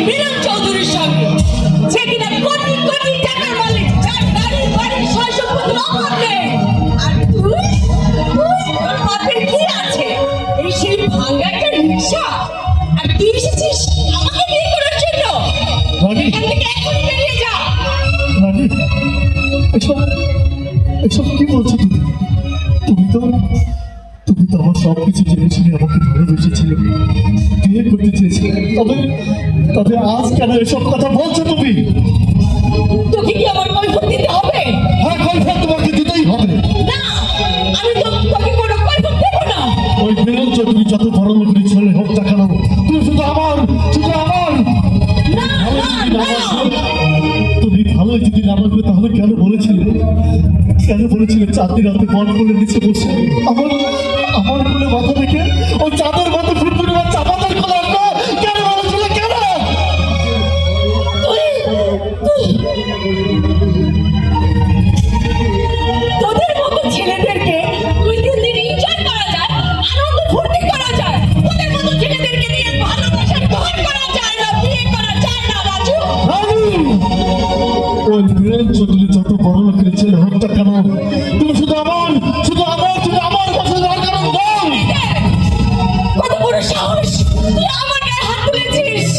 মিলন চৌধুরীর সঙ্গে, যে কিনা কোটি কোটি টাকার মালিক, যার গাড়ি বাড়ি সয় সম্পত্তির অভাব নেই। আর তুই তোর বাপের কি আছে? এই সেই ভাঙা একটা রিক্সা। আর তুই এসেছিস আমাকে বিয়ে করার জন্য? এখান থেকে এখনই বেরিয়ে যা। রানী, এসব এসব কি বলছো তুমি? তুমি তো তুমি তো আমার সব কিছু জেনে শুনে আমাকে ভালোবেসেছিলে, বিয়ে করতে চেয়েছিলে, তবে তবে আজ কেন এসব কথা বলছো তুমি? তোকে কি আমার কৈফিয়ত দিতে হবে? হ্যাঁ, কৈফিয়ত তোমাকে দিতেই হবে। না, আমি তো তোকে কোনো কৈফিয়ত দেব না। ওই মিলন চৌধুরী যত বড় লোকের ছেলে হোক না কেন, তুমি শুধু আমার, শুধু আমার। না, তুমি ভালো যদি না বাসবে তাহলে কেন বলেছিলে, কেন বলেছিলে চাঁদনি রাতে বন করে নিচে বসে আমার আমার কোলে মাথা রেখে ওই চাঁদের মতো ফুটফুটে চাপাতের খোলা কেন বলেছিলে? কেন? তোদের মতো ছেলেদেরকে দুই তিন দিন এনজয় করা যায়, আনন্দ ফুর্তি করা যায়। তোদের মতো ছেলেদেরকে নিয়ে ভালোবাসার ঘর করা যায় না, বিয়ে করা যায় না রাজু। ওই মিলন চৌধুরী যত বড় লোকের ছেলে হোক না কেন, তুমি শুধু আমার, শুধু আমার, শুধু আমার পাশে যাওয়ার কারণ বল। কত বড় সাহস, তুই আমার গায়ে হাত তুলেছিস।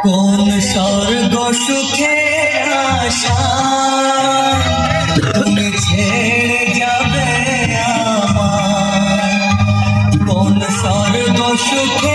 কোন স্বর্গ সুখে আশা তুমি ছেড়ে যাবে আমার, কোন স্বর্গ সুখে